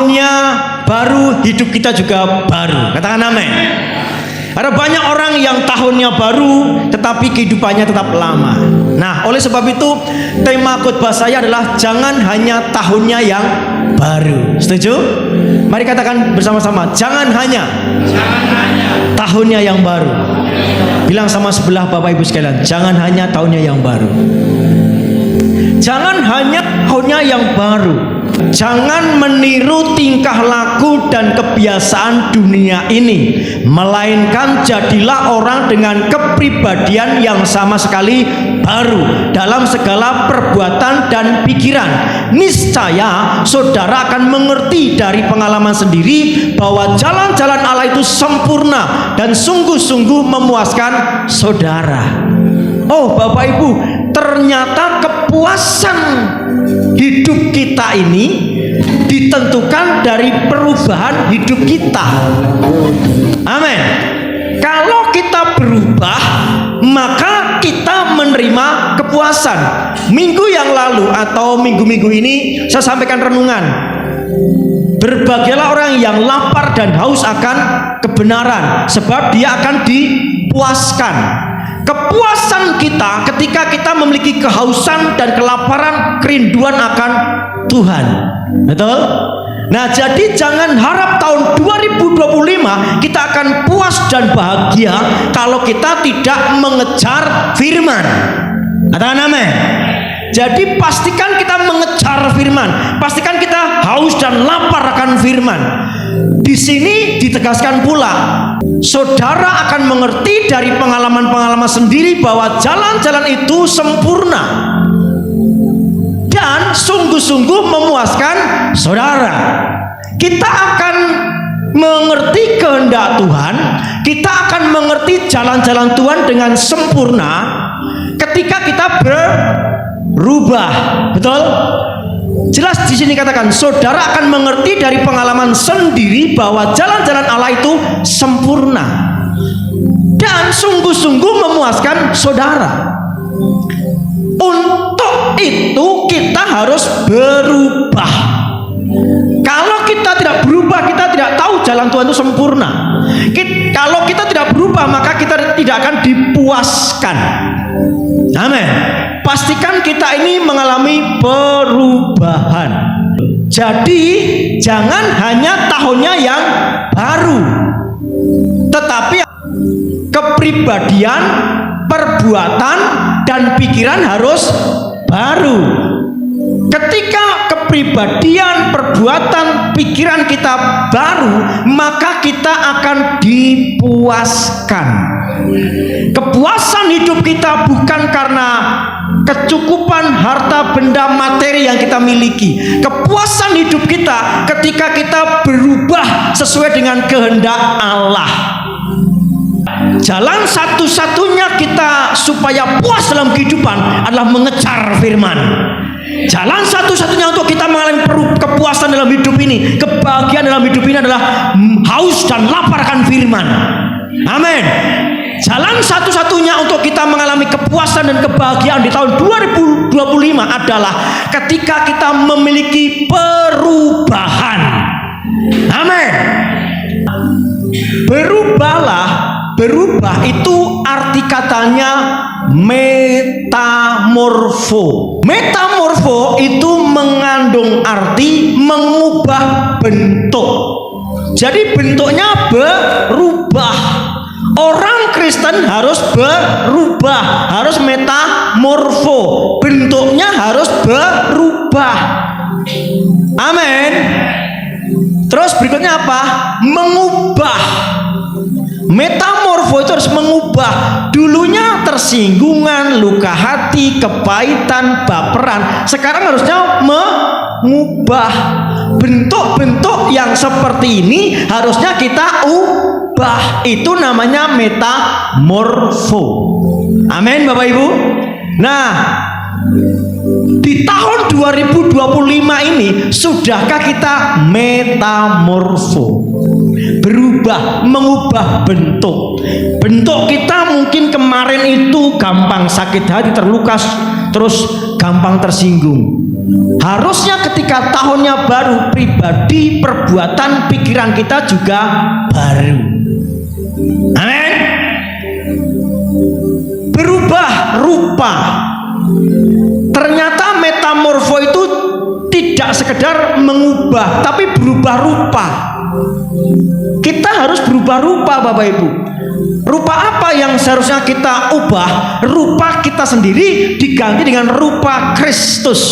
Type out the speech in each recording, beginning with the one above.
tahunnya baru, hidup kita juga baru. Katakan amin. Ada banyak orang yang tahunnya baru tetapi kehidupannya tetap lama. Nah, oleh sebab itu tema khotbah saya adalah jangan hanya tahunnya yang baru. Setuju? Mari katakan bersama-sama, jangan hanya tahunnya yang baru. Bilang sama sebelah Bapak Ibu sekalian, jangan hanya tahunnya yang baru. Jangan hanya tahunnya yang baru. Jangan meniru tingkah laku dan kebiasaan dunia ini, melainkan jadilah orang dengan kepribadian yang sama sekali baru dalam segala perbuatan dan pikiran. Niscaya saudara akan mengerti dari pengalaman sendiri bahwa jalan-jalan Allah itu sempurna dan sungguh-sungguh memuaskan saudara. Oh Bapak Ibu, ternyata kepuasan hidup kita ini ditentukan dari perubahan hidup kita. Amin. Kalau kita berubah, maka kita menerima kepuasan. Minggu yang lalu atau minggu-minggu ini saya sampaikan renungan. Berbahagialah orang yang lapar dan haus akan kebenaran, sebab dia akan dipuaskan. Kepuasan kita ketika kita memiliki kehausan dan kelaparan, kerinduan akan Tuhan. Betul? Nah, jadi jangan harap tahun 2025 kita akan puas dan bahagia kalau kita tidak mengejar firman. Katakan amin. Jadi pastikan kita mengejar firman, pastikan kita haus dan lapar akan firman. Di sini ditegaskan pula, saudara akan mengerti dari pengalaman-pengalaman sendiri bahwa jalan-jalan itu sempurna dan sungguh-sungguh memuaskan saudara. Kita akan mengerti kehendak Tuhan, kita akan mengerti jalan-jalan Tuhan dengan sempurna ketika kita berubah. Betul? Jelas di sini katakan, saudara akan mengerti dari pengalaman sendiri bahwa jalan-jalan Allah itu sempurna dan sungguh-sungguh memuaskan saudara. Untuk itu kita harus berubah. Kalau kita tidak berubah, kita tidak tahu jalan Tuhan itu sempurna. Kalau kita tidak berubah, maka kita tidak akan dipuaskan. Amin. Pastikan kita ini mengalami perubahan. Jadi jangan hanya tahunnya yang baru, tetapi kepribadian, perbuatan, dan pikiran harus baru. Ketika kepribadian, perbuatan, pikiran kita baru, maka kita akan dipuaskan. Kepuasan hidup kita bukan karena kecukupan harta benda materi yang kita miliki. Kepuasan hidup kita ketika kita berubah sesuai dengan kehendak Allah. Jalan satu-satunya kita supaya puas dalam kehidupan adalah mengejar firman. Jalan satu-satunya untuk kita mengalami kepuasan dalam hidup ini, kebahagiaan dalam hidup ini adalah haus dan lapar akan firman. Amin. Jalan satu-satunya untuk kita mengalami kepuasan dan kebahagiaan di tahun 2025 adalah ketika kita memiliki perubahan. Amin. Berubah itu arti katanya metamorfo. Metamorfo itu mengandung arti mengubah bentuk. Jadi bentuknya berubah. Orang Kristen harus berubah, harus metamorfo. Bentuknya harus berubah. Amin. Terus berikutnya apa? Mengubah. Metamorfo itu harus mengubah. Dulunya tersinggungan, luka hati, kepahitan, baperan. Sekarang harusnya mengubah. Bentuk-bentuk yang seperti ini harusnya kita ubah. Itu namanya metamorfo. Amin Bapak Ibu. Nah, di tahun 2025 ini sudahkah kita metamorfo? Berubah, mengubah bentuk. Bentuk kita mungkin kemarin itu gampang sakit hati, terluka, terus gampang tersinggung. Harusnya ketika tahunnya baru, pribadi, perbuatan, pikiran kita juga baru. Amin. Berubah rupa. Ternyata metamorfo itu tidak sekedar mengubah, tapi berubah rupa. Kita harus berubah rupa, Bapak Ibu. Rupa apa yang seharusnya kita ubah? Rupa kita sendiri diganti dengan rupa Kristus.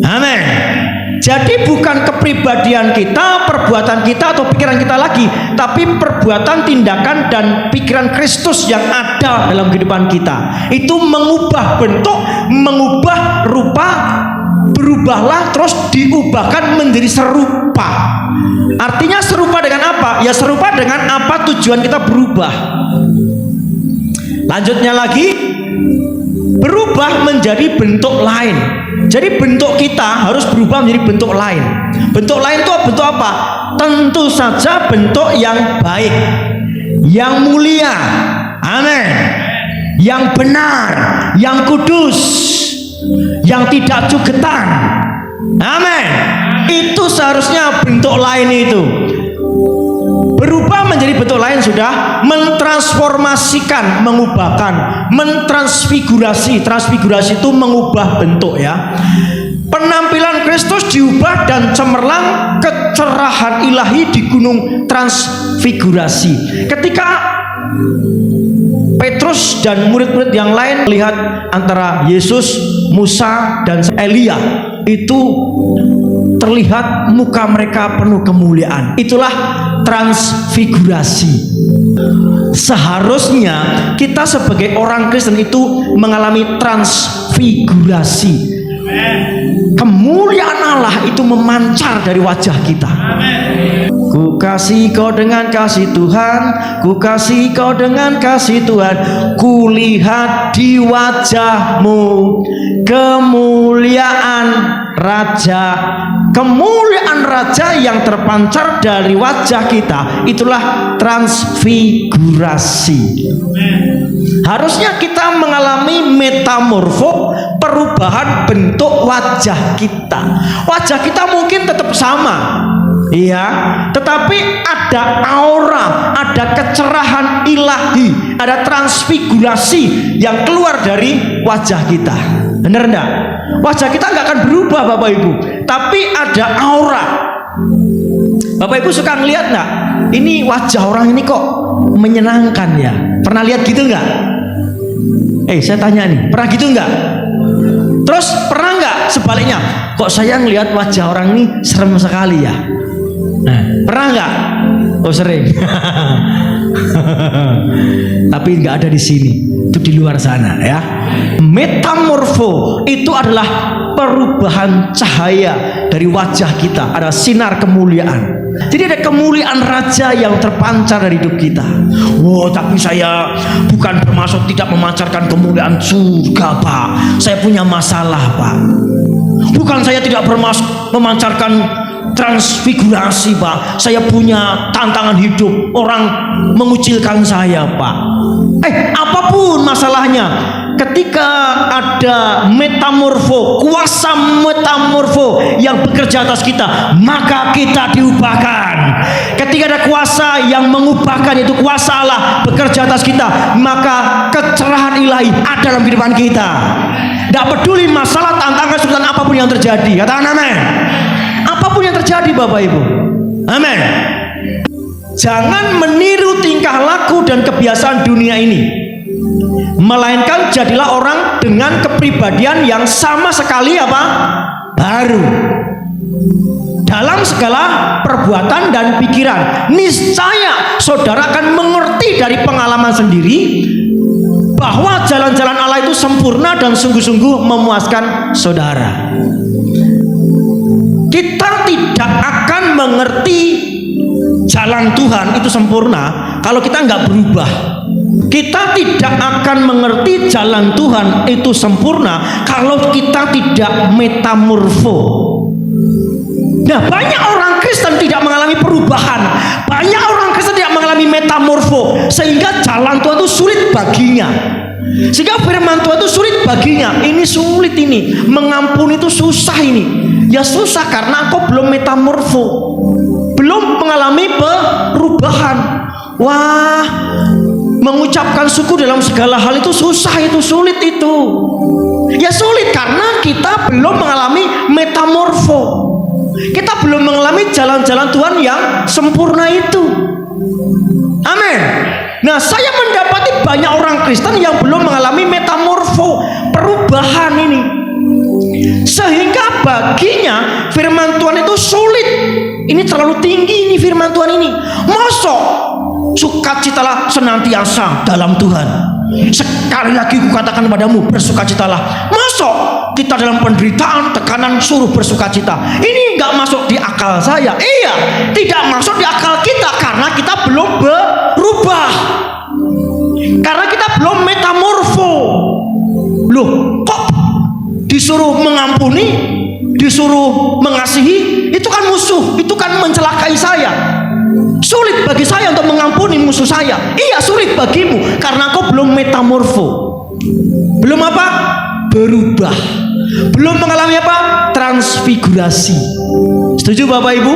Amin. Jadi bukan kepribadian kita, perbuatan kita atau pikiran kita lagi, tapi perbuatan, tindakan, dan pikiran Kristus yang ada dalam kehidupan kita. Itu mengubah bentuk, mengubah rupa. Berubahlah terus diubahkan menjadi serupa. Artinya serupa dengan apa? Ya serupa dengan apa tujuan kita berubah. Lanjutnya lagi, berubah menjadi bentuk lain. Jadi bentuk kita harus berubah menjadi bentuk lain. Bentuk lain itu bentuk apa? Tentu saja bentuk yang baik, yang mulia, amin, yang benar, yang kudus, yang tidak cugetan, amin. Itu seharusnya bentuk lain itu. Berubah menjadi bentuk lain sudah, mentransformasikan, mengubahkan, mentransfigurasi. Transfigurasi itu mengubah bentuk ya. Penampilan Kristus diubah dan cemerlang kecerahan ilahi di gunung transfigurasi. Ketika Petrus dan murid-murid yang lain melihat antara Yesus, Musa, dan Elia, itu terlihat muka mereka penuh kemuliaan. Itulah transfigurasi. Seharusnya kita sebagai orang Kristen itu mengalami transfigurasi. Kemuliaan Allah itu memancar dari wajah kita. Ku kasih kau dengan kasih Tuhan, ku kasih kau dengan kasih Tuhan. Kulihat di wajahmu kemuliaan Raja. Kemuliaan Raja yang terpancar dari wajah kita, itulah transfigurasi. Harusnya kita mengalami metamorfo, perubahan bentuk wajah kita. Wajah kita mungkin tetap sama, iya, tetapi ada aura, ada kecerahan ilahi, ada transfigurasi yang keluar dari wajah kita. Benar enggak? Wajah kita nggak akan berubah, Bapak Ibu, tapi ada aura. Bapak Ibu suka ngelihat nggak? Ini wajah orang ini kok menyenangkan ya? Pernah lihat gitu nggak? Saya tanya nih, pernah gitu nggak? Terus pernah nggak sebaliknya? Kok saya ngelihat wajah orang ini serem sekali ya? Nah, pernah nggak? Oh sering. Tapi nggak ada di sini, itu di luar sana ya. Metamorfo itu adalah perubahan cahaya dari wajah kita, ada sinar kemuliaan. Jadi ada kemuliaan Raja yang terpancar dari hidup kita. Wow, tapi saya bukan bermaksud tidak memancarkan kemuliaan surga, Pak. Saya punya masalah, Pak. Bukan saya tidak bermaksud memancarkan transfigurasi, Pak. Saya punya tantangan hidup, orang mengucilkan saya, Pak. Apapun masalahnya, ketika ada metamorfo, kuasa metamorfo yang bekerja atas kita, maka kita diubahkan. Ketika ada kuasa yang mengubahkan, itu kuasa Allah bekerja atas kita, maka kecerahan ilahi ada dalam kehidupan kita. Tidak peduli masalah, tantangan, kesulitan apapun yang terjadi. Katakan amin. Apapun yang terjadi, Bapak Ibu, amin. Jangan meniru tingkah laku dan kebiasaan dunia ini, melainkan jadilah orang dengan kepribadian yang sama sekali baru dalam segala perbuatan dan pikiran. Niscaya saudara akan mengerti dari pengalaman sendiri bahwa jalan-jalan Allah itu sempurna dan sungguh-sungguh memuaskan saudara. Kita tidak akan mengerti jalan Tuhan itu sempurna kalau kita nggak berubah. Kita tidak akan mengerti jalan Tuhan itu sempurna kalau kita tidak metamorfo. Nah, banyak orang Kristen tidak mengalami perubahan, banyak orang Kristen tidak mengalami metamorfo, sehingga jalan Tuhan itu sulit baginya. Sehingga firman Tuhan itu sulit baginya. Ini sulit ini, mengampuni itu susah ini. Ya susah karena aku belum metamorfo, belum mengalami perubahan. Wah, mengucapkan syukur dalam segala hal itu susah, itu sulit itu. Ya sulit karena kita belum mengalami metamorfo. Kita belum mengalami jalan-jalan Tuhan yang sempurna itu. Amin. Nah, saya mendapati banyak orang Kristen yang belum mengalami metamorfo, perubahan ini. Sehingga baginya firman Tuhan itu sulit. Ini terlalu tinggi ini firman Tuhan ini. Mosok sukacitalah senantiasa dalam Tuhan. Sekali lagi kukatakan padamu, bersukacitalah. Masuk kita dalam penderitaan, tekanan, suruh bersukacita. Ini nggak masuk di akal saya. Iya, tidak masuk di akal kita karena kita belum berubah, karena kita belum metamorfo. Loh, kok disuruh mengampuni, disuruh mengasihi? Itu kan musuh, itu kan mencelakai saya. Sulit bagi saya untuk mengampuni musuh saya. Iya, sulit bagimu karena kau belum metamorfo. Belum apa? Berubah. Belum mengalami apa? Transfigurasi. Setuju Bapak Ibu?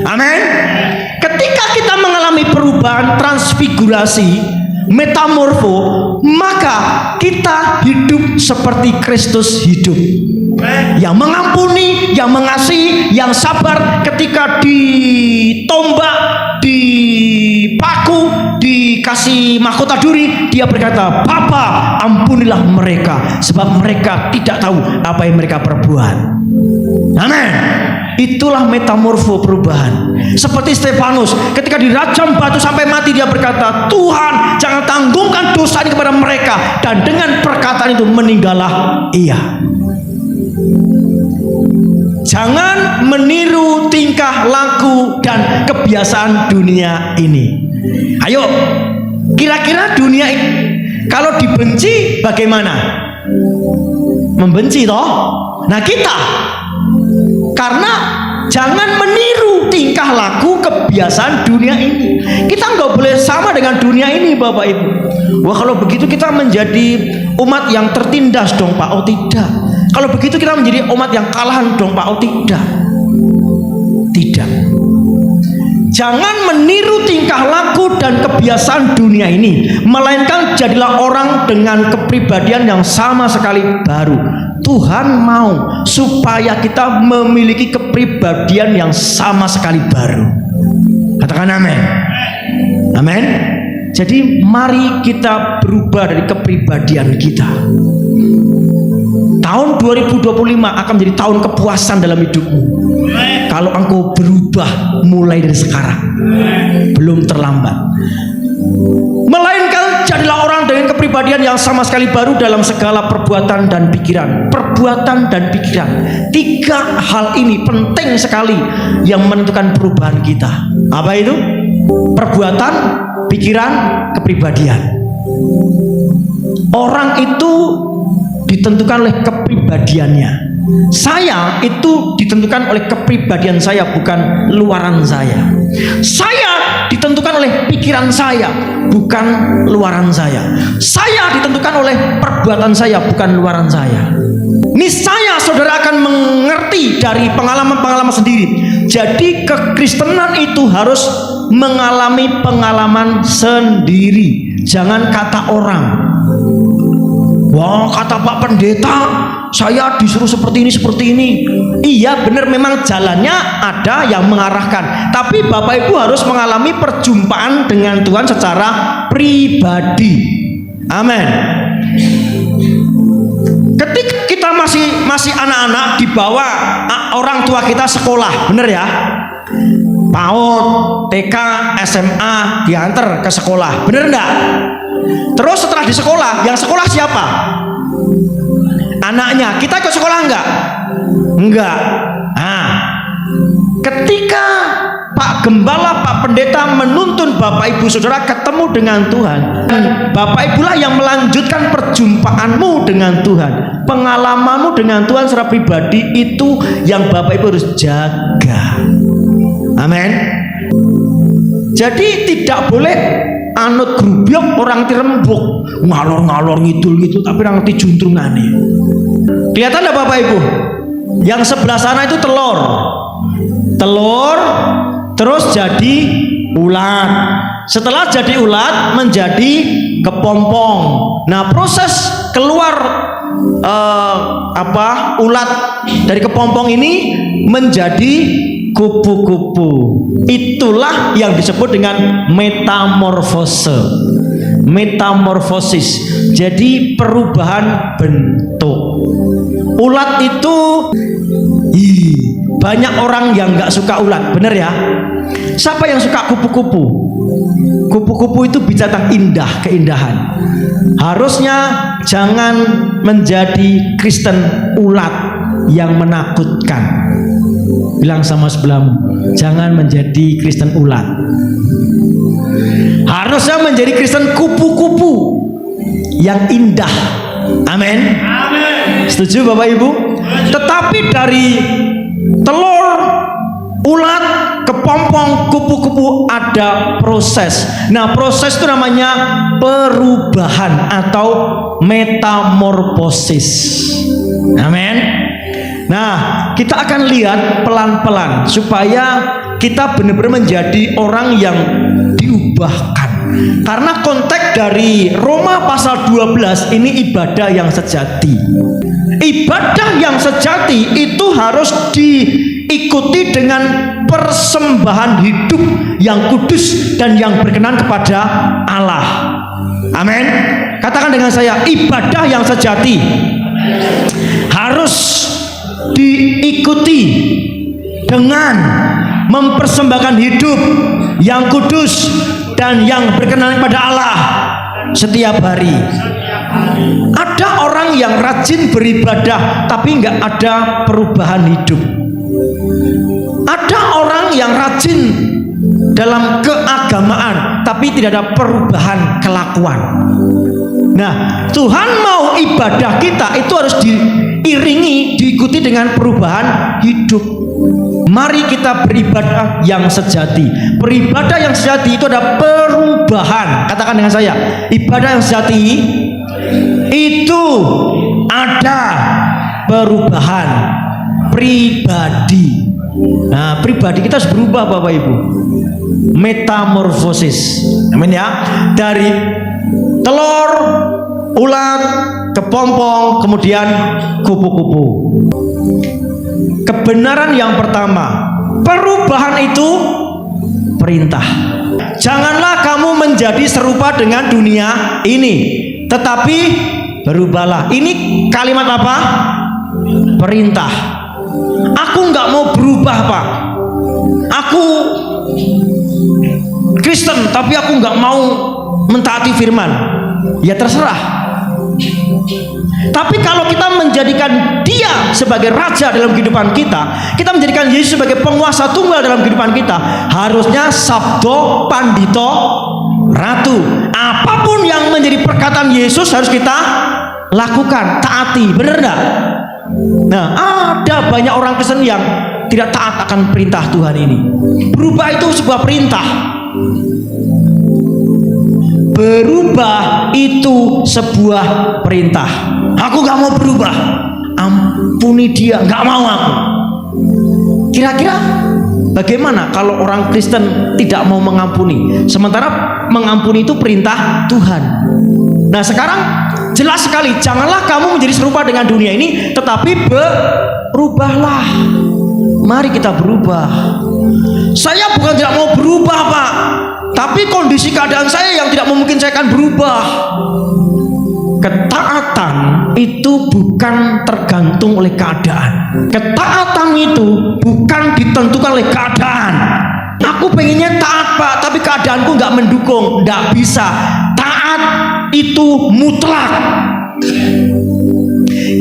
Amin. Ketika kita mengalami perubahan, transfigurasi, metamorfo, maka kita hidup seperti Kristus hidup. Yang mengampuni, yang mengasihi, yang sabar ketika ditombak, dipaku, dikasih mahkota duri, dia berkata, Bapa, ampunilah mereka, sebab mereka tidak tahu apa yang mereka perbuat. Amin. Itulah metamorfo, perubahan. Seperti Stefanus, ketika dirajam batu sampai mati, dia berkata, Tuhan, jangan tanggungkan dosa ini kepada mereka. Dan dengan perkataan itu meninggallah ia. Jangan meniru tingkah laku dan kebiasaan dunia ini. Ayo, kira-kira dunia ini kalau dibenci bagaimana? Membenci toh? Nah kita, karena jangan meniru tingkah laku kebiasaan dunia ini. Kita nggak boleh sama dengan dunia ini, Bapak Ibu. Wah, kalau begitu kita menjadi umat yang tertindas dong, Pak. Oh tidak. Kalau begitu kita menjadi umat yang kalahan dong, Pak. Oh tidak. Tidak. Jangan meniru tingkah laku dan kebiasaan dunia ini, melainkan jadilah orang dengan kepribadian yang sama sekali baru. Tuhan mau supaya kita memiliki kepribadian yang sama sekali baru. Katakan amin. Amin. Jadi mari kita berubah dari kepribadian kita. Tahun 2025 akan menjadi tahun kepuasan dalam hidupmu kalau engkau berubah mulai dari sekarang. Belum terlambat. Melainkan jadilah orang dengan kepribadian yang sama sekali baru dalam segala perbuatan dan pikiran. Perbuatan dan pikiran, 3 hal ini penting sekali yang menentukan perubahan kita. Apa itu? Perbuatan, pikiran, kepribadian. Orang itu ditentukan oleh kepribadiannya. Saya itu ditentukan oleh kepribadian saya, bukan luaran saya. Saya ditentukan oleh pikiran saya, bukan luaran saya. Saya ditentukan oleh perbuatan saya, bukan luaran saya. Niscaya saudara akan mengerti dari pengalaman-pengalaman sendiri. Jadi kekristenan itu harus mengalami pengalaman sendiri. Jangan kata orang. Wah, kata Pak Pendeta, saya disuruh seperti ini. Iya benar, memang jalannya ada yang mengarahkan. Tapi Bapak Ibu harus mengalami perjumpaan dengan Tuhan secara pribadi. Amin. Ketika kita masih anak-anak, dibawa orang tua kita sekolah, benar ya? PAUD, TK, SMA, diantar ke sekolah, benar enggak? Terus setelah di sekolah, yang sekolah siapa? Anaknya. Kita ke sekolah enggak? Enggak. Nah, ketika Pak Gembala, Pak Pendeta menuntun Bapak Ibu Saudara ketemu dengan Tuhan, Bapak Ibulah yang melanjutkan perjumpaanmu dengan Tuhan. Pengalamanmu dengan Tuhan secara pribadi itu yang Bapak Ibu harus jaga. Amin. Jadi tidak boleh anut grubyok orang tirembuk, ngalor-ngalor ngidul gitu tapi orang ngerti juntrungane. Kelihatan enggak Bapak Ibu? Yang sebelah sana itu telur terus jadi ulat. Setelah jadi ulat menjadi kepompong. Nah, proses keluar ulat dari kepompong ini menjadi kupu-kupu. Itulah yang disebut dengan metamorfosis. Jadi perubahan bentuk. Ulat itu banyak orang yang nggak suka ulat, bener ya? Siapa yang suka kupu-kupu? Kupu-kupu itu bicara indah, keindahan. Harusnya jangan menjadi Kristen ulat yang menakutkan. Bilang sama sebelahmu, jangan menjadi Kristen ulat. Harusnya menjadi Kristen kupu-kupu yang indah. Amin. Setuju Bapak Ibu? Tetapi dari telur, ulat, kepompong, kupu-kupu ada proses. Nah, proses itu namanya perubahan atau metamorfosis. Amin. Nah, kita akan lihat pelan-pelan supaya kita benar-benar menjadi orang yang diubahkan. Karena konteks dari Roma pasal 12 ini ibadah yang sejati. Ibadah yang sejati itu harus diikuti dengan persembahan hidup yang kudus dan yang berkenan kepada Allah. Amin. Katakan dengan saya, ibadah yang sejati harus diikuti dengan mempersembahkan hidup yang kudus dan yang berkenan kepada Allah setiap hari. Ada orang yang rajin beribadah tapi nggak ada perubahan hidup. Ada orang yang rajin dalam keagamaan tapi tidak ada perubahan kelakuan. Nah, Tuhan mau ibadah kita itu harus diiringi, diikuti dengan perubahan hidup. Mari kita beribadah yang sejati. Beribadah yang sejati itu ada perubahan. Katakan dengan saya, ibadah yang sejati itu ada perubahan pribadi. Nah, pribadi kita harus berubah Bapak Ibu. Metamorfosis. Amin ya. Dari telur, ulat, kepompong, kemudian kupu-kupu. Kebenaran yang pertama, perubahan itu perintah. Janganlah kamu menjadi serupa dengan dunia ini, tetapi berubahlah. Ini kalimat apa? Perintah. Aku nggak mau berubah Pak. Aku Kristen tapi aku nggak mau mentaati firman. Ya terserah. Tapi kalau kita menjadikan Dia sebagai raja dalam kehidupan kita, kita menjadikan Yesus sebagai penguasa tunggal dalam kehidupan kita, harusnya sabdo pandito ratu. Apapun yang menjadi perkataan Yesus harus kita lakukan, taati, benar enggak? Nah, ada banyak orang Kristen yang tidak taat akan perintah Tuhan ini. Berubah itu sebuah perintah. Berubah itu sebuah perintah. Aku gak mau berubah. Ampuni dia, gak mau aku. Kira-kira bagaimana kalau orang Kristen tidak mau mengampuni? Sementara mengampuni itu perintah Tuhan. Nah sekarang jelas sekali, janganlah kamu menjadi serupa dengan dunia ini, tetapi berubahlah. Mari kita berubah. Saya bukan tidak mau berubah Pak, tapi kondisi keadaan saya yang tidak memungkinkan saya akan berubah. Ketaatan itu bukan tergantung oleh keadaan. Ketaatan itu bukan ditentukan oleh keadaan. Aku pengennya taat Pak, tapi keadaanku nggak mendukung. Nggak bisa. Taat itu mutlak.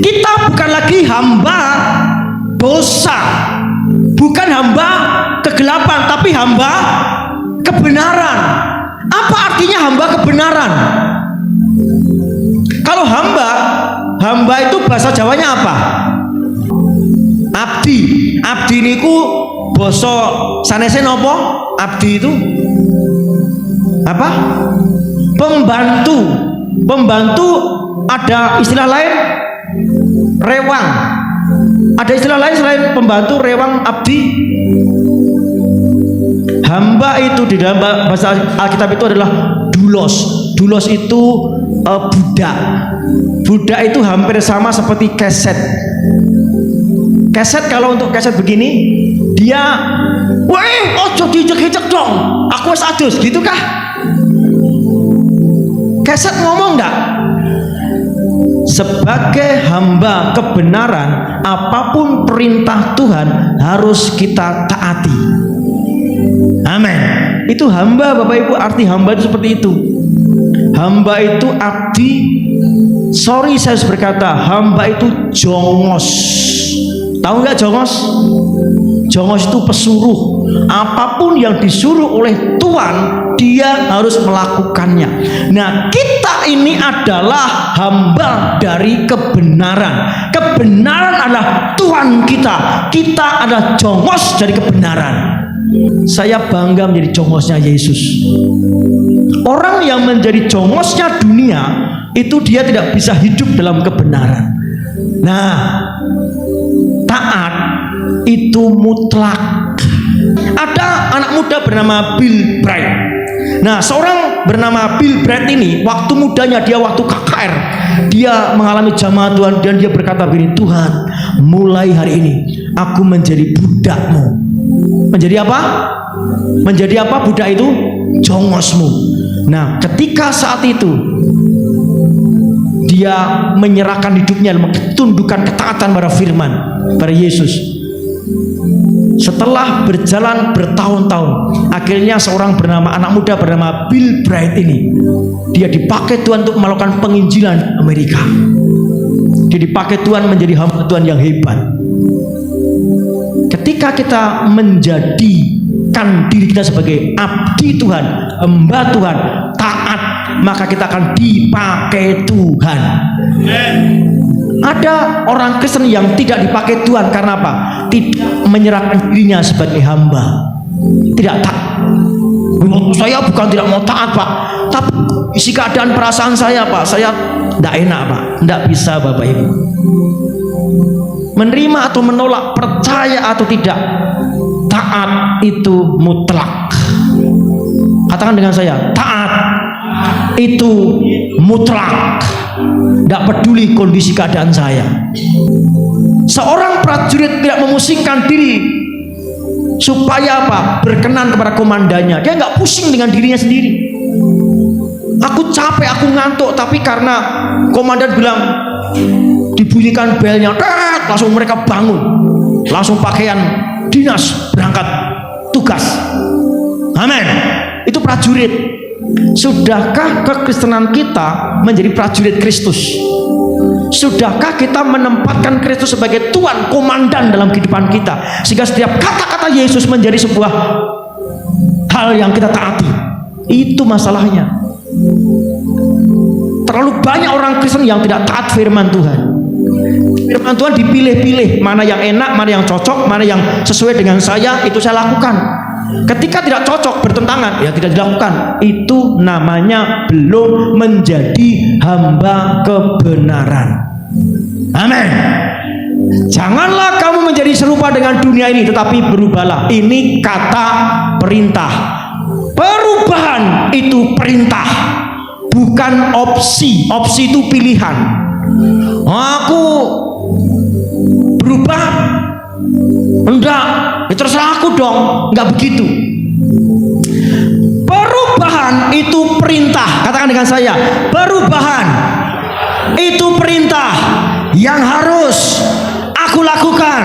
Kita bukan lagi hamba dosa, bukan hamba kegelapan, tapi hamba kebenaran. Apa artinya hamba kebenaran? Kalau hamba itu bahasa Jawanya apa? Abdi niku basa sanese napa? Abdi itu apa? Pembantu ada istilah lain, rewang. Ada istilah lain selain pembantu, rewang, abdi. Hamba itu di dalam bahasa Alkitab itu adalah doulos. Doulos itu budak. Budak itu hampir sama seperti keset. Keset, kalau untuk keset begini, dia, weh, ojo dijek-jek dong, aku wis adus, gitu kah? Keset ngomong enggak? Sebagai hamba kebenaran, apapun perintah Tuhan harus kita taati. Amin. Itu hamba, Bapak Ibu. Arti hamba itu seperti itu. Hamba itu abdi. Sorry saya harus berkata, hamba itu jongos. Tahu nggak jongos? Jongos itu pesuruh. Apapun yang disuruh oleh Tuhan, dia harus melakukannya. Nah, kita ini adalah hamba dari kebenaran. Kebenaran adalah Tuhan kita. Kita adalah jongos dari kebenaran. Saya bangga menjadi jongosnya Yesus. Orang yang menjadi jongosnya dunia, itu dia tidak bisa hidup dalam kebenaran. Nah, taat itu mutlak. Ada anak muda bernama Bill Bright. Nah, seorang bernama Bill Bright ini, waktu mudanya dia, waktu KKR, dia mengalami jamaah Tuhan dan dia berkata begini, Tuhan, mulai hari ini aku menjadi budakmu. Menjadi apa? Menjadi apa budak itu? Jongosmu. Nah, ketika saat itu dia menyerahkan hidupnya, tundukkan ketaatan pada firman, pada Yesus. Setelah berjalan bertahun-tahun, akhirnya seorang anak muda bernama Bill Bright ini, dia dipakai Tuhan untuk melakukan penginjilan Amerika. Dia dipakai Tuhan menjadi hamba Tuhan yang hebat. Ketika kita menjadikan diri kita sebagai abdi Tuhan, hamba Tuhan, taat, maka kita akan dipakai Tuhan. Ada orang Kristen yang tidak dipakai Tuhan karena apa? Tidak menyerahkan dirinya sebagai hamba. Tidak taat. Saya bukan tidak mau taat, Pak, tapi isi keadaan perasaan saya, Pak, saya tidak enak, Pak. Tidak bisa, Bapak Ibu. Menerima atau menolak, percaya atau tidak, taat itu mutlak. Katakan dengan saya, taat itu mutlak. Tidak peduli kondisi keadaan saya. Seorang prajurit tidak memusingkan diri supaya apa? Berkenan kepada komandannya. Dia nggak pusing dengan dirinya sendiri. Aku capek, aku ngantuk, tapi karena komandan bilang dibunyikan belnya, langsung mereka bangun, langsung pakaian dinas berangkat tugas. Amin. Itu prajurit. Sudahkah kekristenan kita menjadi prajurit Kristus? Sudahkah kita menempatkan Kristus sebagai Tuhan, komandan dalam kehidupan kita, sehingga setiap kata-kata Yesus menjadi sebuah hal yang kita taati? Itu masalahnya. Terlalu banyak orang Kristen yang tidak taat firman Tuhan. Firman Tuhan dipilih-pilih, mana yang enak, mana yang cocok, mana yang sesuai dengan saya, itu saya lakukan. Ketika tidak cocok, bertentangan, ya tidak dilakukan. Itu namanya belum menjadi hamba kebenaran. Amin. Janganlah kamu menjadi serupa dengan dunia ini, tetapi berubahlah. Ini kata perintah. Perubahan itu perintah, bukan opsi. Opsi itu pilihan. Aku berubah, enggak, ya terserah aku dong. Enggak begitu. Perubahan itu perintah. Katakan dengan saya, perubahan itu perintah yang harus aku lakukan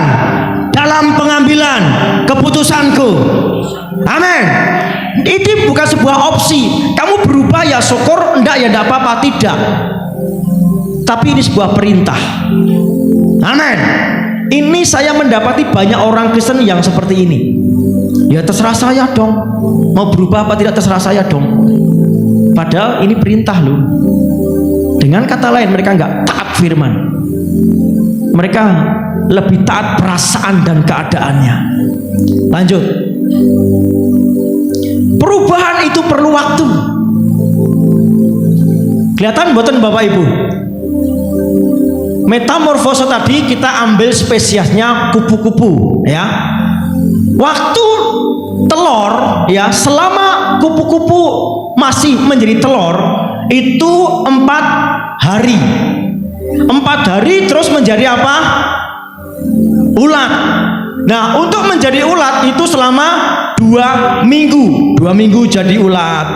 dalam pengambilan keputusanku. Amin. Ini bukan sebuah opsi. Kamu berubah ya syukur, enggak ya enggak apa-apa, tidak. Tapi ini sebuah perintah. Amin. Ini saya mendapati banyak orang Kristen yang seperti ini. Ya terserah saya dong, mau berubah apa tidak terserah saya dong. Padahal ini perintah loh. Dengan kata lain, mereka nggak taat firman. Mereka lebih taat perasaan dan keadaannya. Lanjut. Perubahan itu perlu waktu. Kelihatan mboten Bapak Ibu? Metamorfose tadi kita ambil spesiesnya kupu-kupu ya. Waktu telur ya, selama kupu-kupu masih menjadi telur itu 4 hari. 4 hari terus menjadi apa? Ulat. Nah, untuk menjadi ulat itu selama 2 minggu. 2 minggu jadi ulat.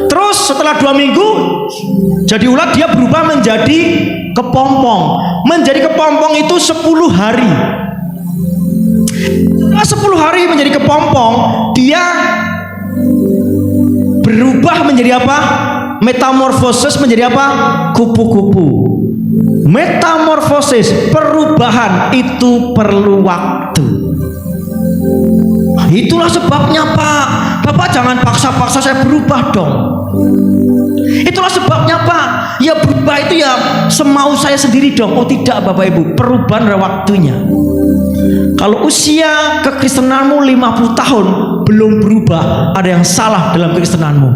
Terus setelah 2 minggu jadi ulat, dia berubah menjadi kepompong. Menjadi kepompong itu 10 hari. Setelah 10 hari menjadi kepompong, dia berubah menjadi apa? Metamorfosis menjadi apa? Kupu-kupu. Metamorfosis, perubahan itu perlu waktu. Itulah sebabnya Pak, Bapak jangan paksa-paksa saya berubah dong. Itulah sebabnya Pak, ya berubah itu ya semau saya sendiri dong. Oh tidak Bapak Ibu, perubahan ada waktunya. Kalau usia kekristenanmu 50 tahun belum berubah, ada yang salah dalam kekristenanmu.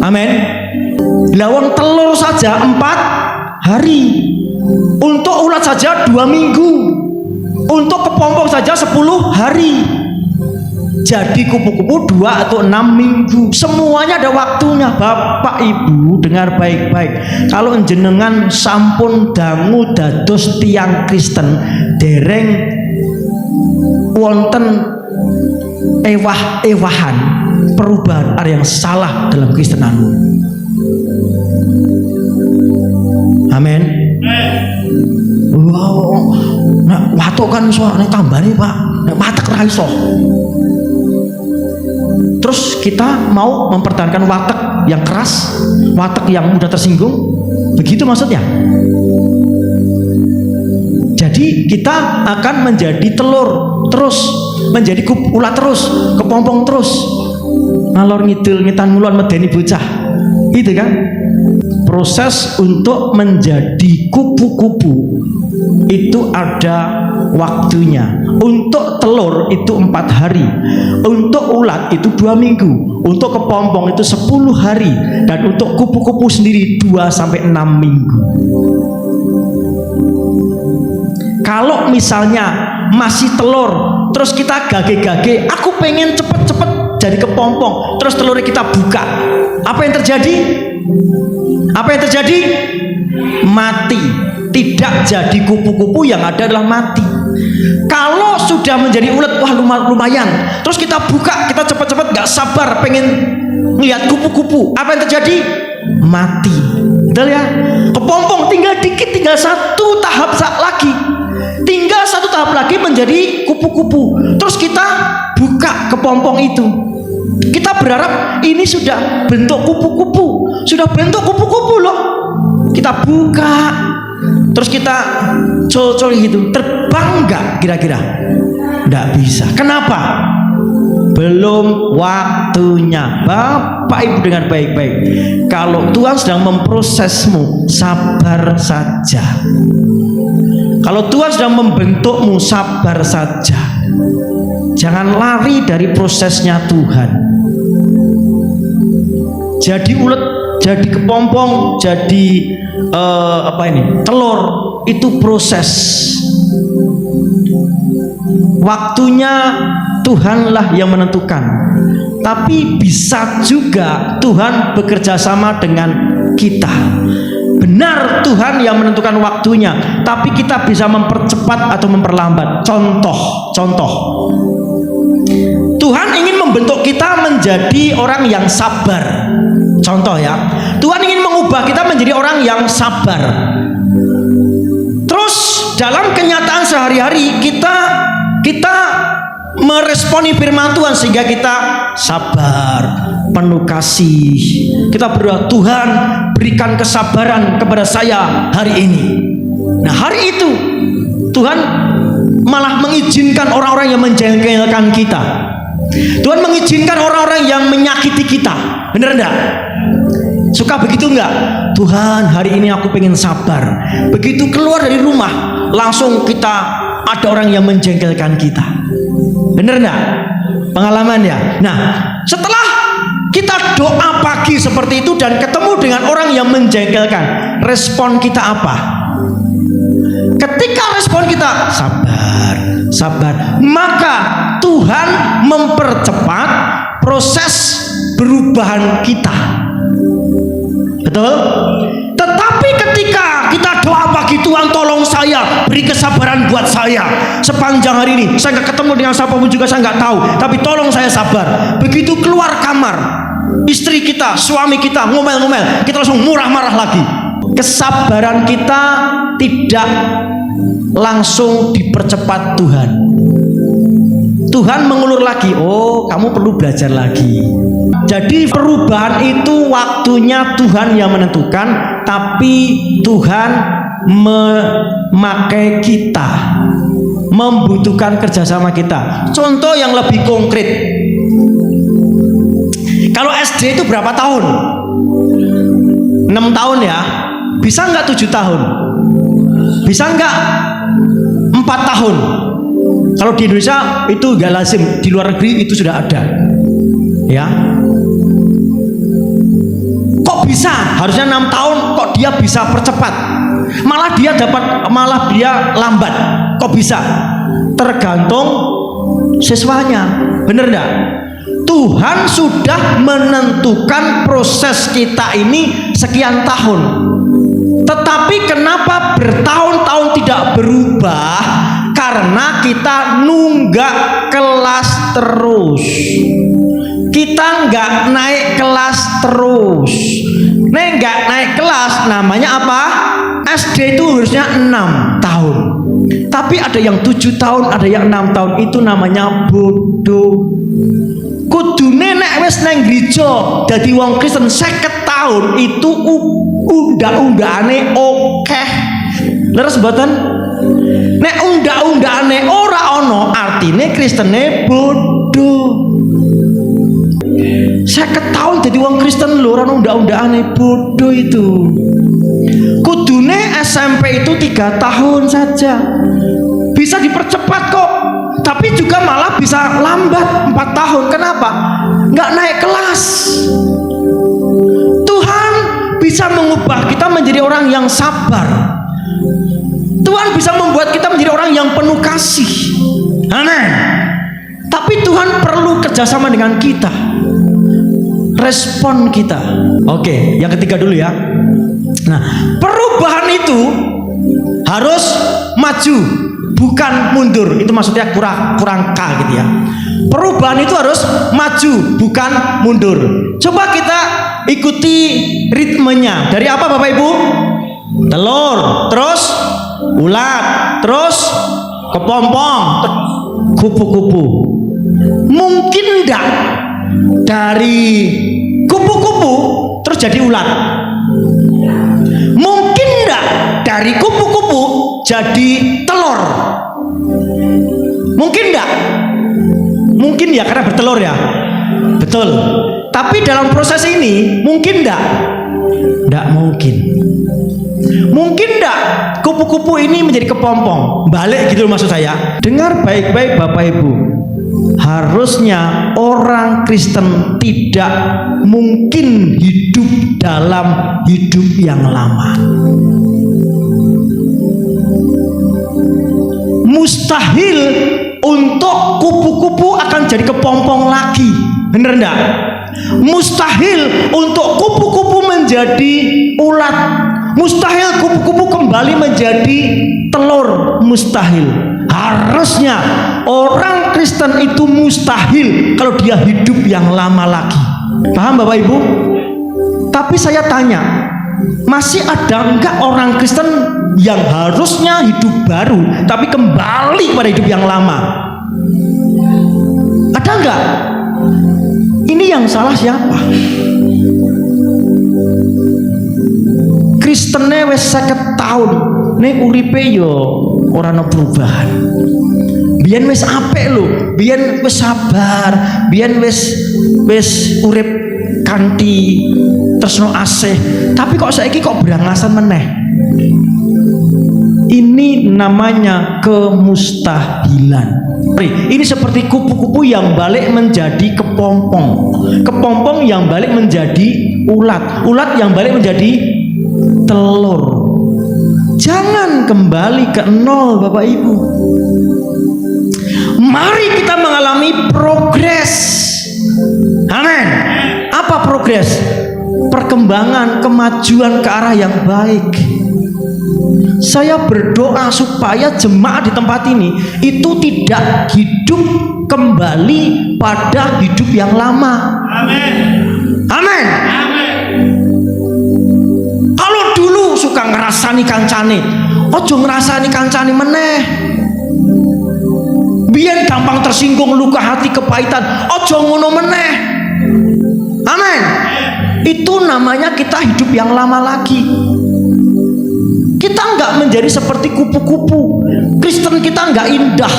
Amin. Lawang telur saja 4 hari, untuk ulat saja 2 minggu, untuk kepompong saja 10 hari. Jadi kupu-kupu 2 atau 6 minggu. Semuanya ada waktunya. Bapak Ibu dengar baik-baik. Kalau jenengan sampun dangu dados tiang Kristen, dereng wonten ewah-ewahan, perubahan, ada yang salah dalam Kristenanmu. Amin. Wow, nah watuk kan suaranya tambah nih Pak, nah, watek ra iso. Terus kita mau mempertahankan watek yang keras, watek yang mudah tersinggung, begitu maksudnya. Jadi kita akan menjadi telur terus, menjadi ulat terus, kepompong terus, ngalor ngidul ngitan ngulon medeni bocah, itu kan. Proses untuk menjadi kupu-kupu itu ada waktunya. Untuk telur itu 4 hari, untuk ulat itu 2 minggu, untuk kepompong itu 10 hari, dan untuk kupu-kupu sendiri 2-6 minggu. Kalau misalnya masih telur, terus kita gage-gage, aku pengen cepet-cepet jadi kepompong, terus telurnya kita buka, apa yang terjadi? Apa yang terjadi? Mati. Tidak jadi kupu-kupu, yang ada adalah mati. Kalau sudah menjadi ulat, wah lumayan, terus kita buka, kita cepat-cepat gak sabar pengen lihat kupu-kupu, apa yang terjadi? Mati. Betul ya? Kepompong tinggal dikit, tinggal 1 tahap lagi, tinggal 1 tahap lagi menjadi kupu-kupu. Terus kita buka kepompong itu, kita berharap ini sudah bentuk kupu-kupu, sudah bentuk kupu-kupu loh. Kita buka, terus kita col-col gitu, terbang nggak kira-kira? Nggak bisa. Kenapa? Belum waktunya. Bapak Ibu dengar baik-baik. Kalau Tuhan sedang memprosesmu, sabar saja. Kalau Tuhan sedang membentukmu, sabar saja. Jangan lari dari prosesnya Tuhan. Jadi ulet, jadi kepompong, jadi telur, itu proses. Waktunya Tuhanlah yang menentukan. Tapi bisa juga Tuhan bekerja sama dengan kita. Benar Tuhan yang menentukan waktunya, tapi kita bisa mempercepat atau memperlambat. Contoh. Tuhan ingin membentuk kita menjadi orang yang sabar. Contoh ya, Tuhan ingin mengubah kita menjadi orang yang sabar. Terus dalam kenyataan sehari-hari kita meresponi firman Tuhan sehingga kita sabar, penuh kasih. Kita berdoa, Tuhan berikan kesabaran kepada saya hari ini. Nah hari itu Tuhan malah mengizinkan orang-orang yang menjengkelkan kita. Tuhan mengizinkan orang-orang yang menyakiti kita. Benar enggak? Suka begitu enggak? Tuhan hari ini aku pengen sabar. Begitu keluar dari rumah, langsung kita ada orang yang menjengkelkan kita. Benar enggak? Pengalaman ya. Nah setelah kita doa pagi seperti itu dan ketemu dengan orang yang menjengkelkan, respon kita apa? Ketika respon kita sabar, sabar, maka Tuhan mempercepat proses perubahan kita. Betul? Tetapi ketika kita doa pagi, Tuhan tolong saya, beri kesabaran buat saya sepanjang hari ini. Saya nggak ketemu dengan siapapun juga, saya nggak tahu, tapi tolong saya sabar. Begitu keluar kamar, istri kita, suami kita ngomel-ngomel, kita langsung marah lagi. Kesabaran kita tidak langsung dipercepat Tuhan. Tuhan mengulur lagi, oh kamu perlu belajar lagi. Jadi perubahan itu waktunya Tuhan yang menentukan, tapi Tuhan memakai kita, membutuhkan kerjasama kita. Contoh yang lebih konkret, kalau SD itu berapa tahun? 6 tahun ya. Bisa nggak 7 tahun? Bisa nggak 4 tahun? Kalau di Indonesia itu nggak lazim, di luar negeri itu sudah ada. Ya. Kok bisa? Harusnya 6 tahun, kok dia bisa percepat? Malah dia lambat. Kok bisa? Tergantung siswanya. Bener nggak? Tuhan sudah menentukan proses kita ini sekian tahun. Tetapi kenapa bertahun-tahun tidak berubah? Karena kita nunggak kelas terus. Kita nggak naik kelas terus. Nggak naik kelas namanya apa? SD itu harusnya 6 tahun. Tapi ada yang 7 tahun, ada yang 6 tahun. Itu namanya bodoh. Kudune nek wis nang gereja dadi wong Kristen 50 tahun itu undang-undangane akeh. Leres mboten? Nek undang-undangane ora ana, artine Kristene bodoh. 50 tahun dadi wong Kristen lho ora ana undang-undangane, bodoh itu. Kudune SMP itu 3 tahun saja. Bisa dipercepat kok. Tapi juga malah bisa lambat 4 tahun. Kenapa? Nggak naik kelas. Tuhan bisa mengubah kita menjadi orang yang sabar. Tuhan bisa membuat kita menjadi orang yang penuh kasih. Aneh. Tapi Tuhan perlu kerjasama dengan kita. Respon kita. Oke, yang ketiga dulu ya. Nah, perubahan itu harus maju, bukan mundur. Itu maksudnya kurang K gitu ya. Perubahan itu harus maju, bukan mundur. Coba kita ikuti ritmenya. Dari apa Bapak Ibu? Telur, terus ulat, terus kepompong, kupu-kupu. Mungkin enggak dari kupu-kupu terus jadi ulat? Mungkin enggak dari kupu-kupu jadi telur? Mungkin enggak? Mungkin ya, karena bertelur ya. Betul. Tapi dalam proses ini mungkin enggak? Enggak mungkin. Mungkin enggak kupu-kupu ini menjadi kepompong? Balik gitu maksud saya. Dengar baik-baik Bapak Ibu. Harusnya orang Kristen tidak mungkin hidup dalam hidup yang lama. Mustahil untuk kupu-kupu akan jadi kepompong lagi. Bener enggak? Mustahil untuk kupu-kupu menjadi ulat. Mustahil kupu-kupu kembali menjadi telur. Mustahil. Harusnya orang Kristen itu mustahil kalau dia hidup yang lama lagi. Paham Bapak Ibu? Tapi saya tanya, masih ada enggak orang Kristen yang harusnya hidup baru tapi kembali pada hidup yang lama? Ada enggak? Ini yang salah siapa? Kristene wis 50 tahun, nek uripe yo ora ana perubahan. Biyen wis apik lho, biyen wis sabar, biyen wis urip kanthi tresno asih, tapi kok saiki kok berangasan meneh. Ini namanya kemustahilan. semeri. Ini seperti kupu-kupu yang balik menjadi kepompong, kepompong yang balik menjadi ulat, ulat yang balik menjadi telur. Jangan kembali ke nol, Bapak Ibu. Mari kita mengalami progres. Amin. Apa progres? Perkembangan, kemajuan ke arah yang baik. Saya berdoa supaya jemaat di tempat ini itu tidak hidup kembali pada hidup yang lama. Amin. Amin. Kalau dulu suka ngerasani kancane, ojo ngerasani kancane meneh. Biar gampang tersinggung, luka hati, kepahitan, ojo ngono meneh. Amin. Itu namanya kita hidup yang lama lagi. Kita nggak menjadi seperti kupu-kupu. Kristen kita nggak indah.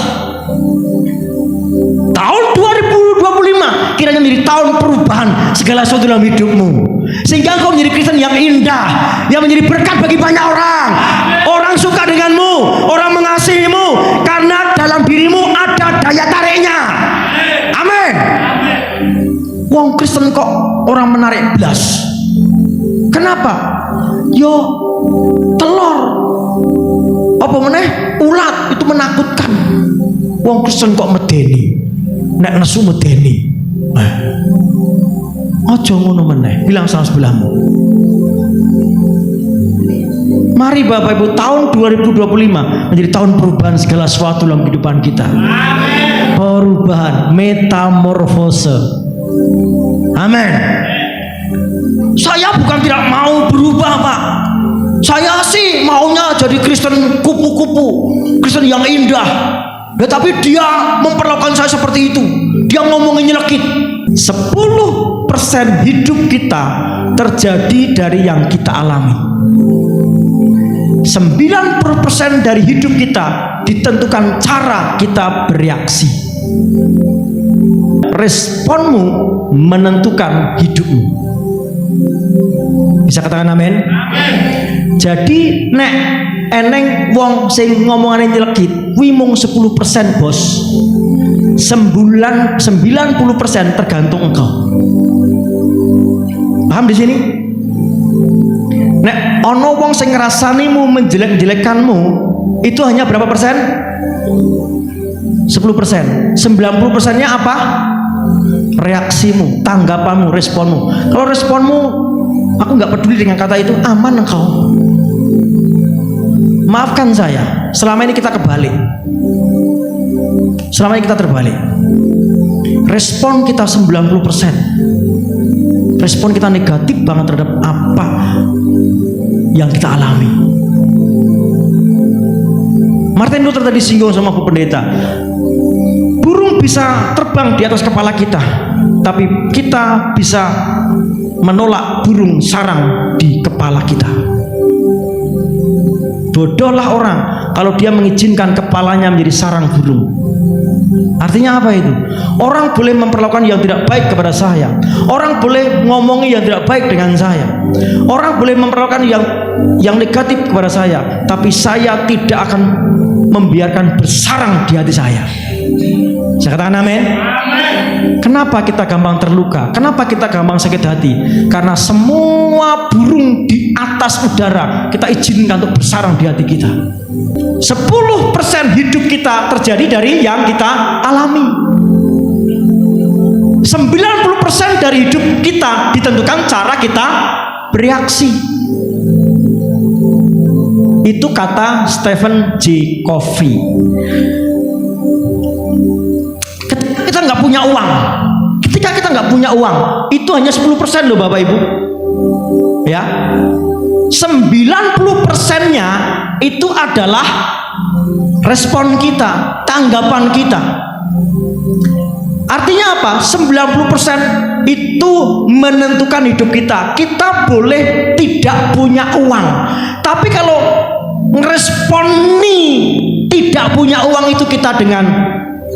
Tahun 2025 kiranya menjadi tahun perubahan segala sesuatu dalam hidupmu, sehingga engkau menjadi Kristen yang indah, yang menjadi berkat bagi banyak orang. Orang suka denganmu, orang mengasihimu karena dalam dirimu ada daya tariknya. Amin. Wong Kristen kok orang menarik belas. Kenapa? Yo telur apa meneh ulat itu menakutkan. Wong Kristen kok medeni, nek nesu medeni. Ojo ngono meneh, bilang sama sebelahmu. Mari Bapak Ibu, tahun 2025 menjadi tahun perubahan segala sesuatu dalam kehidupan kita. Amin. Perubahan, metamorfose. Amin. Saya bukan tidak mau berubah, Pak. Saya sih maunya jadi Kristen kupu-kupu, Kristen yang indah. Ya, tapi dia memperlakukan saya seperti itu. Dia ngomongin nyelekit. 10% hidup kita terjadi dari yang kita alami. 90% dari hidup kita ditentukan cara kita bereaksi. Responmu menentukan hidupmu. Bisa katakan amin? Amin. Jadi nek eneng wong sing ngomongane nyelekit kuwi mung 10%, Bos. 90% tergantung engkau. Paham di sini? Nek ono wong sing ngrasanimu menjelek-jelekkanmu, itu hanya berapa persen? 10%. 90%-nya apa? Reaksimu, tanggapanmu, responmu. Kalau responmu, aku nggak peduli dengan kata itu, aman engkau. Maafkan saya, selama ini kita kebalik. Selama ini kita terbalik. Respon kita 90%. Respon kita negatif banget terhadap apa yang kita alami. Martin Luther tadi singgung sama Bu Pendeta. Burung bisa terbang di atas kepala kita, tapi kita bisa menolak burung sarang di kepala kita. Bodohlah orang kalau dia mengizinkan kepalanya menjadi sarang burung. Artinya apa itu? Orang boleh memperlakukan yang tidak baik kepada saya. Orang boleh ngomongi yang tidak baik dengan saya. Orang boleh memperlakukan yang negatif kepada saya, tapi saya tidak akan membiarkan bersarang di hati saya. Saya katakan amin. Kenapa kita gampang terluka? Kenapa kita gampang sakit hati? Karena semua burung di atas udara kita izinkan untuk bersarang di hati kita. 10% hidup kita terjadi dari yang kita alami. 90% dari hidup kita ditentukan cara kita bereaksi. Itu kata Stephen J. Covey. Ketika kita nggak punya uang, itu hanya 10% loh Bapak Ibu. Ya, 90%-nya itu adalah respon kita, tanggapan kita. Artinya apa? 90% itu menentukan hidup kita. Kita boleh tidak punya uang, tapi kalau ngeresponi tidak punya uang itu kita dengan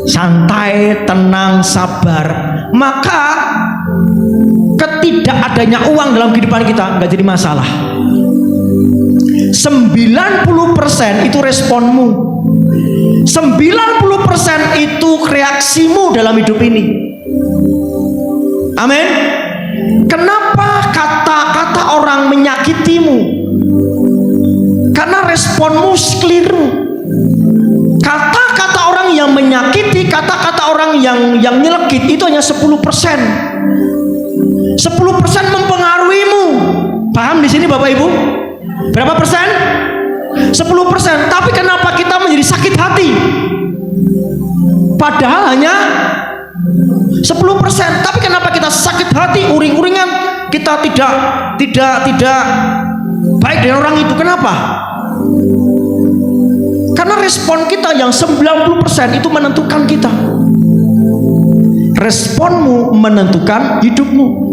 santai, tenang, sabar, maka ketidakadanya uang dalam kehidupan kita nggak jadi masalah. 90% itu responmu. 90% itu reaksimu dalam hidup ini. Amin. Kenapa kata-kata orang menyakitimu? Karena responmu keliru. Kata-kata orang yang menyakiti, kata-kata orang yang nyelekit itu hanya 10%. 10% mempengaruhimu. Paham di sini Bapak Ibu? Berapa persen? 10%. Tapi kenapa kita menjadi sakit hati? Padahal hanya 10%. Tapi kenapa kita sakit hati, uring-uringan, kita tidak baik dengan orang itu? Kenapa? Karena respon kita yang 90% itu menentukan kita. Responmu menentukan hidupmu.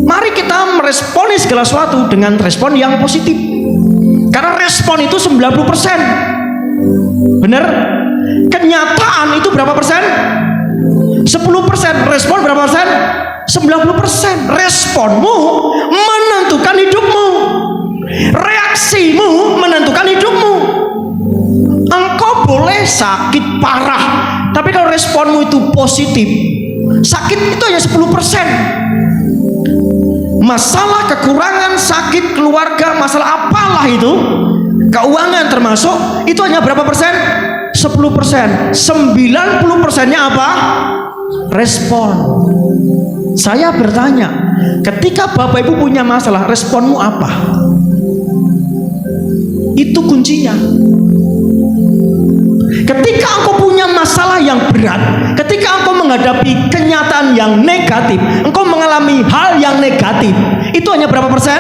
Mari kita meresponi segala sesuatu dengan respon yang positif. Karena respon itu 90%. Benar? Kenyataan itu berapa persen? 10%. Respon berapa persen? 90%. Responmu menentukan hidupmu. Reaksimu menentukan hidupmu. Engkau boleh sakit parah, tapi kalau responmu itu positif, sakit itu hanya 10%. Masalah kekurangan, sakit keluarga, masalah apalah itu, keuangan termasuk, itu hanya berapa persen? 10%. 90%-nya apa? Respon. Saya bertanya, ketika Bapak Ibu punya masalah, responmu apa? Itu kuncinya. Ketika engkau punya masalah yang berat, ketika engkau menghadapi kenyataan yang negatif, engkau mengalami hal yang negatif, itu hanya berapa persen?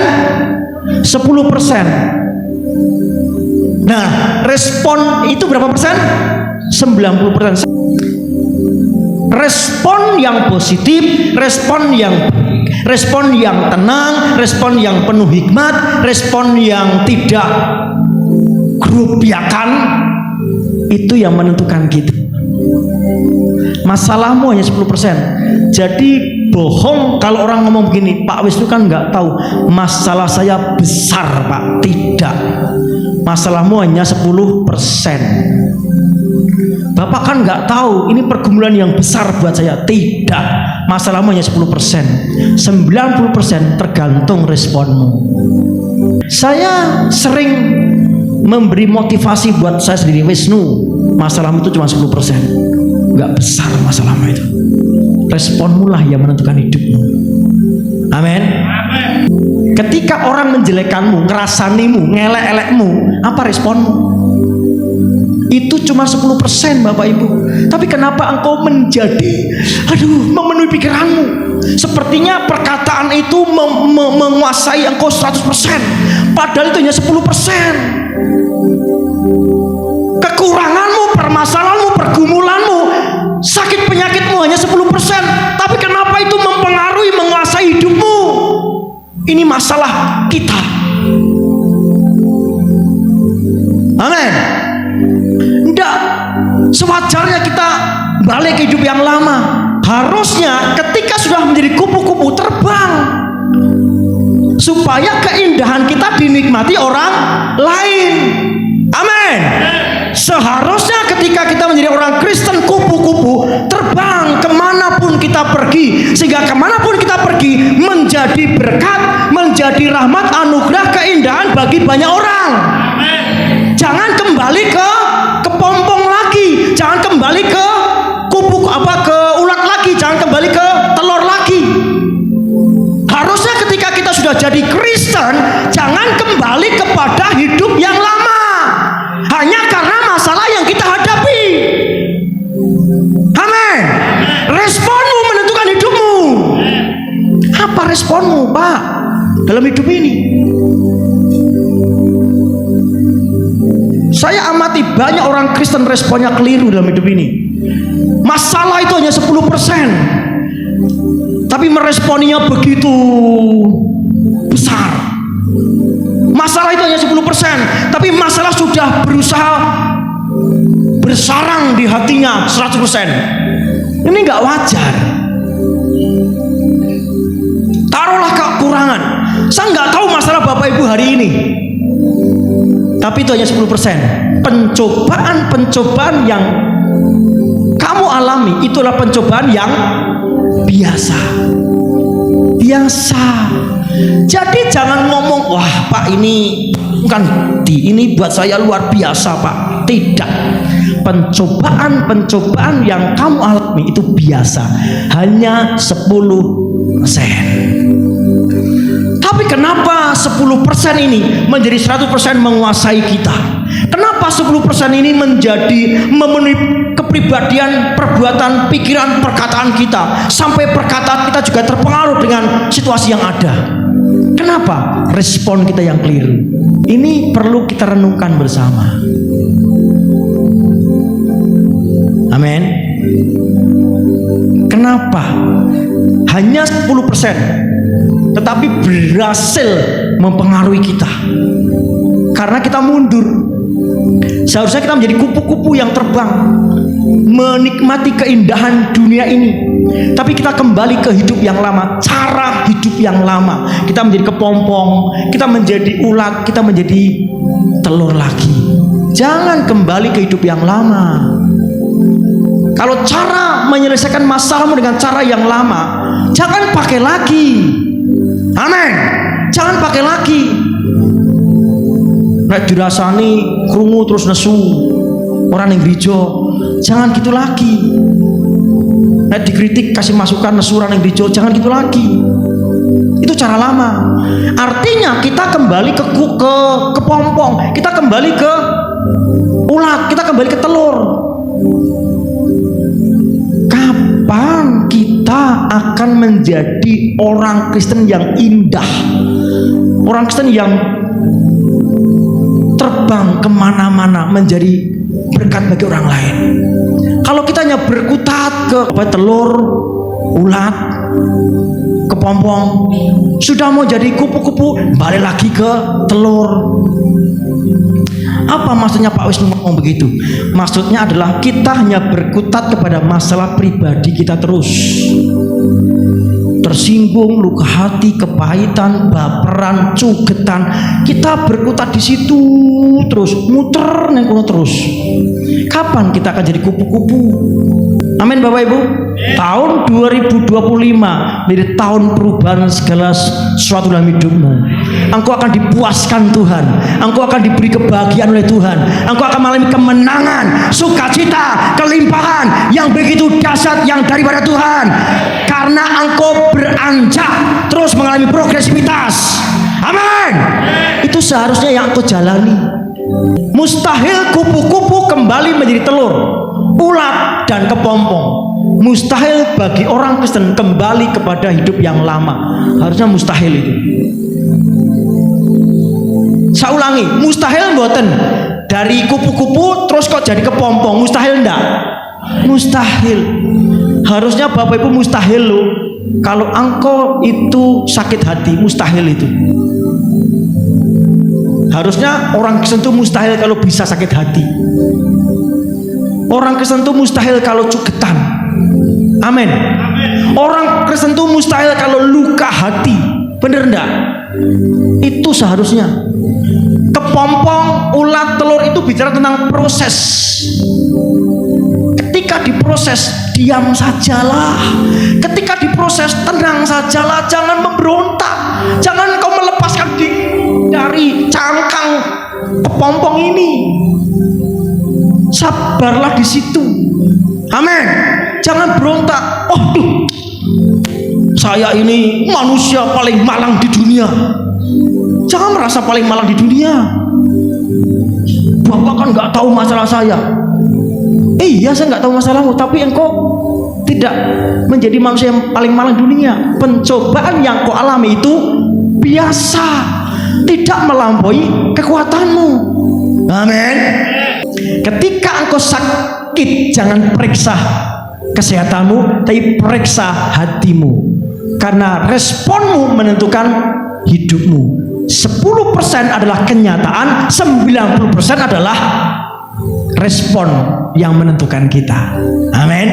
10%. Nah, respon itu berapa persen? 90%. Respon yang positif, respon yang baik, respon yang tenang, respon yang penuh hikmat, respon yang tidak grupiakan, itu yang menentukan kita. Masalahmu hanya 10%. Jadi bohong kalau orang ngomong begini, Pak Wisnu kan nggak tahu masalah saya besar Pak. Tidak. Masalahmu hanya 10%. Bapak kan nggak tahu ini pergumulan yang besar buat saya. Tidak. Masalahmu hanya 10%. 90% tergantung responmu. Saya sering memberi motivasi buat saya sendiri. Wisnu, masalahmu itu cuma 10%, nggak besar masalahmu itu. Responmu lah yang menentukan hidupmu. Amin. Ketika orang menjelekkanmu, ngerasanimu, ngelek-elekmu, apa responmu? Itu cuma 10% Bapak Ibu. Tapi kenapa engkau menjadi memenuhi pikiranmu? Sepertinya perkataan itu menguasai engkau 100%. Padahal itu hanya 10%. Kekuranganmu, permasalahanmu, pergumulanmu, sakit penyakitmu hanya 10%. Tapi kenapa itu mempengaruhi, menguasai hidupmu? Ini masalah kita. Amin. Tidak sewajarnya kita balik ke hidup yang lama. Harusnya ketika sudah menjadi kupu-kupu terbang, supaya keindahan kita dinikmati orang lain. Amin. Seharusnya ketika kita menjadi orang Kristen kupu-kupu, terbang kemanapun kita pergi, sehingga kemanapun kita pergi menjadi berkat, menjadi rahmat, anugerah, keindahan bagi banyak orang. Jangan kembali ke kepompong lagi, jangan kembali ke ke ulat lagi, jangan kembali ke telur lagi. Harusnya ketika kita sudah jadi Kristen, jangan kembali kepada hidup yang lama hanya karena masalah yang kita hadapi. Amin. Responmu menentukan hidupmu. Apa responmu Pak dalam hidup ini? Saya amati banyak orang Kristen responnya keliru dalam hidup ini. Masalah itu hanya 10%, tapi meresponinya begitu besar. Masalah itu hanya 10%, tapi masalah sudah berusaha bersarang di hatinya 100%. Ini nggak wajar. Taruhlah kekurangan. Saya nggak tahu masalah Bapak Ibu hari ini. Tapi itu hanya 10%. Pencobaan-pencobaan yang kamu alami itulah pencobaan yang biasa. Jadi jangan ngomong, wah Pak ini kan ini buat saya luar biasa Pak. Tidak. Pencobaan-pencobaan yang kamu alami itu biasa, hanya 10%. Tapi kenapa 10% ini menjadi 100% menguasai kita? Kenapa 10% ini menjadi memenuhi kepribadian, perbuatan, pikiran, perkataan kita, sampai perkataan kita juga terpengaruh dengan situasi yang ada? Kenapa? Respon kita yang keliru. Ini perlu kita renungkan bersama. Amin. Kenapa hanya 10% tetapi berhasil mempengaruhi kita? Karena kita mundur. Seharusnya kita menjadi kupu-kupu yang terbang, menikmati keindahan dunia ini, tapi kita kembali ke hidup yang lama, cara hidup yang lama. Kita menjadi kepompong, kita menjadi ulat, kita menjadi telur lagi. Jangan kembali ke hidup yang lama. Kalau cara menyelesaikan masalahmu dengan cara yang lama, jangan pakai lagi. Amin. Jangan pakai lagi. Nek dirasani krungu terus nesu orang yang gereja, jangan gitu lagi. Nek dikritik kasih masukan nesu orang yang gereja, jangan gitu lagi. Itu cara lama. Artinya kita kembali ke kepompong, kita kembali ke ulat, kita kembali ke telur. Kapan kita akan menjadi orang Kristen yang indah, orang Kristen yang terbang kemana-mana, menjadi berkat bagi orang lain? Kalau kita hanya berkutat ke telur, ulat, kepompong, sudah mau jadi kupu-kupu, balik lagi ke telur. Apa maksudnya Pak Wisnu ngomong begitu? Maksudnya adalah kita hanya berkutat kepada masalah pribadi kita terus. Tersinggung, luka hati, kepahitan, baperan, cugetan, kita berkutat di situ terus, muter nengkono terus. Kapan kita akan jadi kupu-kupu? Amin Bapak Ibu. Tahun 2025 menjadi tahun perubahan segala sesuatu dalam hidupmu. Engkau akan dipuaskan Tuhan, engkau akan diberi kebahagiaan oleh Tuhan, engkau akan mengalami kemenangan, sukacita, kelimpahan yang begitu dahsyat yang daripada Tuhan, karena engkau beranjak terus mengalami progresivitas. Amin. Itu seharusnya yang engkau jalani. Mustahil kupu-kupu kembali menjadi telur, ulat dan kepompong. Mustahil bagi orang Kristen kembali kepada hidup yang lama. Harusnya mustahil itu. Saya ulangi, mustahil mboten dari kupu-kupu terus kok jadi kepompong. Mustahil enggak? Mustahil. Harusnya Bapak Ibu mustahil loh. Kalau engkau itu sakit hati, mustahil itu. Harusnya orang Kristen itu mustahil kalau bisa sakit hati. Orang Kristen itu mustahil kalau cugetan. Amin. Orang Kristen itu mustahil kalau luka hati. Bener enggak? Itu seharusnya. Kepompong, ulat, telur itu bicara tentang proses. Ketika diproses, diam sajalah. Ketika diproses, tenang sajalah. Jangan memberontak. Jangan kau melepaskan diri dari cangkang kepompong ini. Sabarlah di situ. Amin. Jangan berontak. Oh, saya ini manusia paling malang di dunia. Jangan merasa paling malang di dunia. Bapak kan nggak tahu masalah saya. Iya, saya nggak tahu masalahmu, tapi engkau tidak menjadi manusia yang paling malang dunia. Pencobaan yang kau alami itu biasa, tidak melampaui kekuatanmu. Amin. Ketika engkau sakit, jangan periksa kesehatanmu, tapi periksa hatimu, karena responmu menentukan hidupmu. 10% adalah kenyataan, 90% adalah respon yang menentukan kita. Amin.